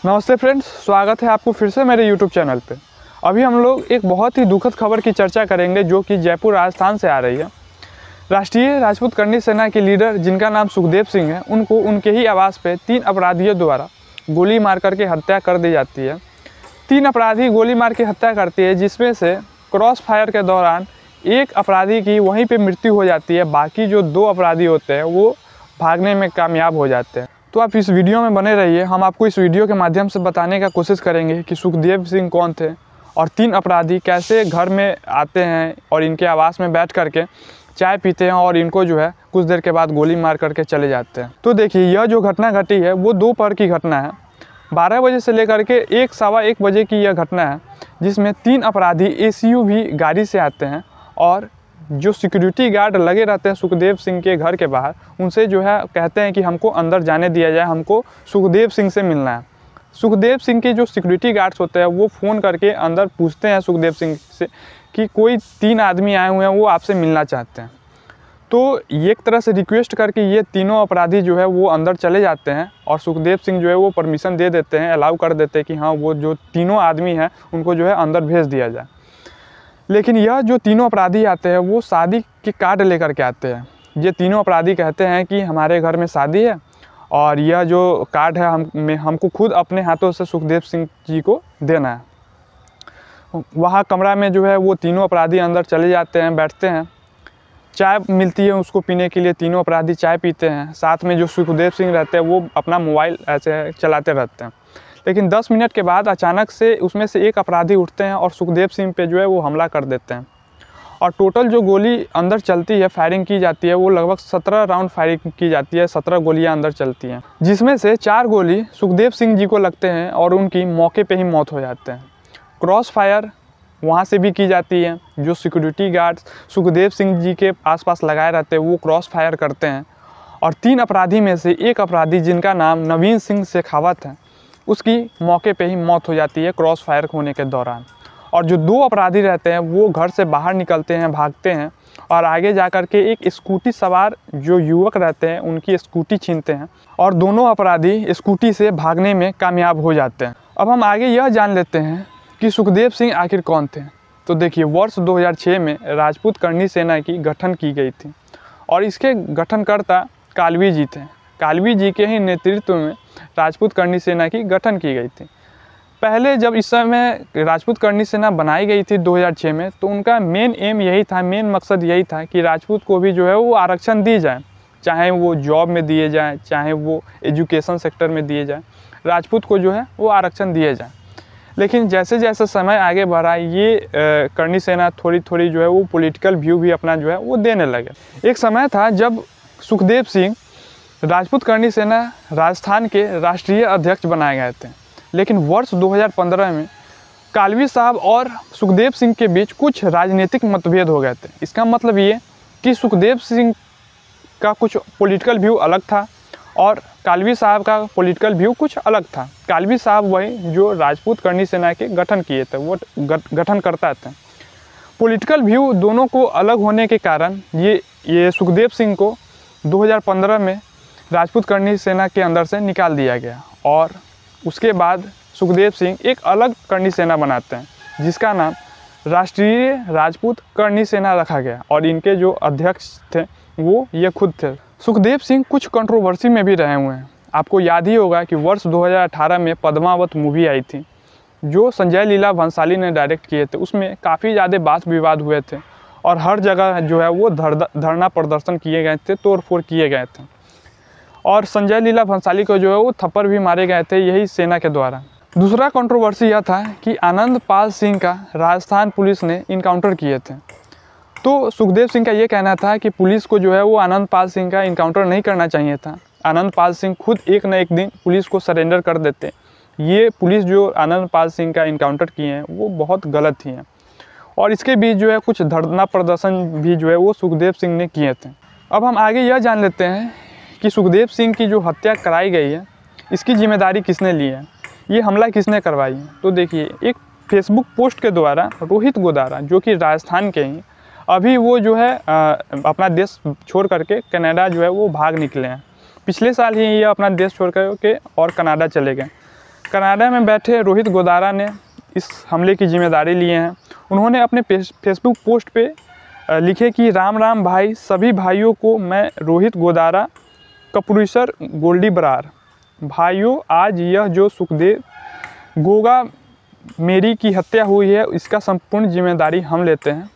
नमस्ते फ्रेंड्स, स्वागत है आपको फिर से मेरे YouTube चैनल पे। अभी हम लोग एक बहुत ही दुखद खबर की चर्चा करेंगे जो कि जयपुर राजस्थान से आ रही है। राष्ट्रीय राजपूत करनी सेना के लीडर जिनका नाम सुखदेव सिंह है, उनको उनके ही आवास पे 3 अपराधियों द्वारा गोली मार करके हत्या कर दी जाती है। 3 अपराधी गोली मार के हत्या करती है, जिसमें से क्रॉस फायर के दौरान एक अपराधी की वहीं पर मृत्यु हो जाती है। बाकी जो 2 अपराधी होते हैं वो भागने में कामयाब हो जाते हैं। तो आप इस वीडियो में बने रहिए। हम आपको इस वीडियो के माध्यम से बताने का कोशिश करेंगे कि सुखदेव सिंह कौन थे और 3 अपराधी कैसे घर में आते हैं और इनके आवास में बैठ करके चाय पीते हैं और इनको जो है कुछ देर के बाद गोली मार करके चले जाते हैं। तो देखिए, यह जो घटना घटी है वो दोपहर की घटना है। 12 बजे से लेकर के 1 सवा 1 बजे की यह घटना है, जिसमें 3 अपराधी SUV गाड़ी से आते हैं और जो सिक्योरिटी गार्ड लगे रहते हैं सुखदेव सिंह के घर के बाहर, उनसे जो है कहते हैं कि हमको अंदर जाने दिया जाए, हमको सुखदेव सिंह से मिलना है। सुखदेव सिंह के जो सिक्योरिटी गार्ड्स होते हैं वो फ़ोन करके अंदर पूछते हैं सुखदेव सिंह से कि कोई 3 आदमी आए हुए हैं, वो आपसे मिलना चाहते हैं। तो एक तरह से रिक्वेस्ट करके ये तीनों अपराधी जो है वो अंदर चले जाते हैं और सुखदेव सिंह जो है वो परमिशन दे देते हैं, अलाउ कर देते हैं कि हाँ, वो जो तीनों आदमी हैं उनको जो है अंदर भेज दिया जाए। लेकिन यह जो तीनों अपराधी आते हैं वो शादी के कार्ड लेकर के आते हैं। ये तीनों अपराधी कहते हैं कि हमारे घर में शादी है और यह जो कार्ड है हमको खुद अपने हाथों से सुखदेव सिंह जी को देना है। वहाँ कमरा में जो है वो तीनों अपराधी अंदर चले जाते हैं, बैठते हैं, चाय मिलती है उसको पीने के लिए। तीनों अपराधी चाय पीते हैं। साथ में जो सुखदेव सिंह रहते हैं वो अपना मोबाइल ऐसे चलाते रहते हैं। लेकिन 10 मिनट के बाद अचानक से उसमें से एक अपराधी उठते हैं और सुखदेव सिंह पे जो है वो हमला कर देते हैं। और टोटल जो गोली अंदर चलती है, फायरिंग की जाती है, वो लगभग 17 राउंड फायरिंग की जाती है। 17 गोलियां अंदर चलती हैं, जिसमें से 4 गोली सुखदेव सिंह जी को लगते हैं और उनकी मौके पे ही मौत हो जाते हैं। क्रॉस फायर वहाँ से भी की जाती है। जो सिक्योरिटी गार्ड्स सुखदेव सिंह जी के आसपास लगाए रहते हैं वो क्रॉस फायर करते हैं और 3 अपराधी में से एक अपराधी जिनका नाम नवीन सिंह शेखावत है, उसकी मौके पे ही मौत हो जाती है क्रॉस फायर होने के दौरान। और जो 2 अपराधी रहते हैं वो घर से बाहर निकलते हैं, भागते हैं और आगे जा कर के एक स्कूटी सवार जो युवक रहते हैं उनकी स्कूटी छीनते हैं और दोनों अपराधी स्कूटी से भागने में कामयाब हो जाते हैं। अब हम आगे यह जान लेते हैं कि सुखदेव सिंह आखिर कौन थे। तो देखिए, वर्ष 2006 में राजपूत करनी सेना की गठन की गई थी और इसके गठनकर्ता कालवी जी थे। कालवी जी के ही नेतृत्व में राजपूत करनी सेना की गठन की गई थी। पहले जब इस समय राजपूत करनी सेना बनाई गई थी 2006 में, तो उनका मेन एम यही था, मेन मकसद यही था कि राजपूत को भी जो है वो आरक्षण दी जाए, चाहे वो जॉब में दिए जाए, चाहे वो एजुकेशन सेक्टर में दिए जाए, राजपूत को जो है वो आरक्षण दिए जाए। लेकिन जैसे जैसे समय आगे बढ़ा, ये करनी सेना थोड़ी थोड़ी जो है वो पॉलिटिकल व्यू भी अपना जो है वो देने लगे। एक समय था जब सुखदेव सिंह राजपूत करनी सेना राजस्थान के राष्ट्रीय अध्यक्ष बनाए गए थे। लेकिन वर्ष 2015 में कालवी साहब और सुखदेव सिंह के बीच कुछ राजनीतिक मतभेद हो गए थे। इसका मतलब ये कि सुखदेव सिंह का कुछ पॉलिटिकल व्यू अलग था और कालवी साहब का पॉलिटिकल व्यू कुछ अलग था। कालवी साहब वही जो राजपूत करनी सेना के गठन किए थे, वो गठन करता थे। पॉलिटिकल व्यू दोनों को अलग होने के कारण ये सुखदेव सिंह को 2015 में राजपूत करनी सेना के अंदर से निकाल दिया गया और उसके बाद सुखदेव सिंह एक अलग करनी सेना बनाते हैं जिसका नाम राष्ट्रीय राजपूत करनी सेना रखा गया और इनके जो अध्यक्ष थे वो ये खुद थे। सुखदेव सिंह कुछ कंट्रोवर्सी में भी रहे हुए हैं। आपको याद ही होगा कि वर्ष 2018 में पद्मावत मूवी आई थी जो संजय लीला भंसाली ने डायरेक्ट किए थे। उसमें काफ़ी ज़्यादा बात विवाद हुए थे और हर जगह जो है वो धरना प्रदर्शन किए गए थे, तोड़ फोड़ किए गए थे और संजय लीला भंसाली को जो है वो थप्पड़ भी मारे गए थे यही सेना के द्वारा। दूसरा कंट्रोवर्सी यह था कि आनंद पाल सिंह का राजस्थान पुलिस ने इनकाउंटर किए थे। तो सुखदेव सिंह का ये कहना था कि पुलिस को जो है वो आनंद पाल सिंह का इनकाउंटर नहीं करना चाहिए था। आनंद पाल सिंह खुद एक न एक दिन पुलिस को सरेंडर कर देते। ये पुलिस जो आनंद पाल सिंह का इनकाउंटर किए हैं वो बहुत गलत ही हैं और इसके बीच जो है कुछ धरना प्रदर्शन भी जो है वो सुखदेव सिंह ने किए थे। अब हम आगे यह जान लेते हैं कि सुखदेव सिंह की जो हत्या कराई गई है इसकी जिम्मेदारी किसने ली है, ये हमला किसने करवाई है। तो देखिए, एक फेसबुक पोस्ट के द्वारा रोहित गोदारा जो कि राजस्थान के ही, अभी वो जो है अपना देश छोड़ करके कनाडा जो है वो भाग निकले हैं। पिछले साल ही ये अपना देश छोड़ करके और कनाडा चले गए। कनाडा में बैठे रोहित गोदारा ने इस हमले की जिम्मेदारी लिए हैं। उन्होंने अपने फेसबुक पोस्ट पे लिखे कि राम राम भाई, सभी भाइयों को मैं रोहित गोदारा का प्रोड्यूसर गोल्डी बरार। भाइयों, आज यह जो सुखदेव गोगा मेरी की हत्या हुई है इसका संपूर्ण जिम्मेदारी हम लेते हैं।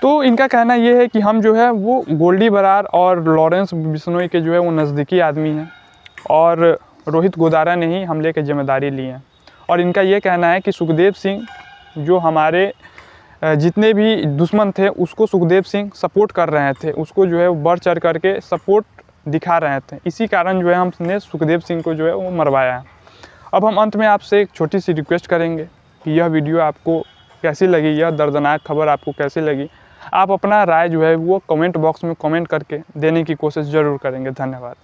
तो इनका कहना यह है कि हम जो है वो गोल्डी बरार और लॉरेंस बिश्नोई के जो है वो नज़दीकी आदमी हैं और रोहित गोदारा ने ही हमले की जिम्मेदारी ली है। और इनका ये कहना है कि सुखदेव सिंह जो हमारे जितने भी दुश्मन थे उसको सुखदेव सिंह सपोर्ट कर रहे थे, उसको जो है बढ़ चढ़ करके सपोर्ट दिखा रहे थे। इसी कारण जो है हमने सुखदेव सिंह को जो है वो मरवाया है। अब हम अंत में आपसे एक छोटी सी रिक्वेस्ट करेंगे कि यह वीडियो आपको कैसी लगी, यह दर्दनाक खबर आपको कैसी लगी, आप अपना राय जो है वो कमेंट बॉक्स में कमेंट करके देने की कोशिश ज़रूर करेंगे। धन्यवाद।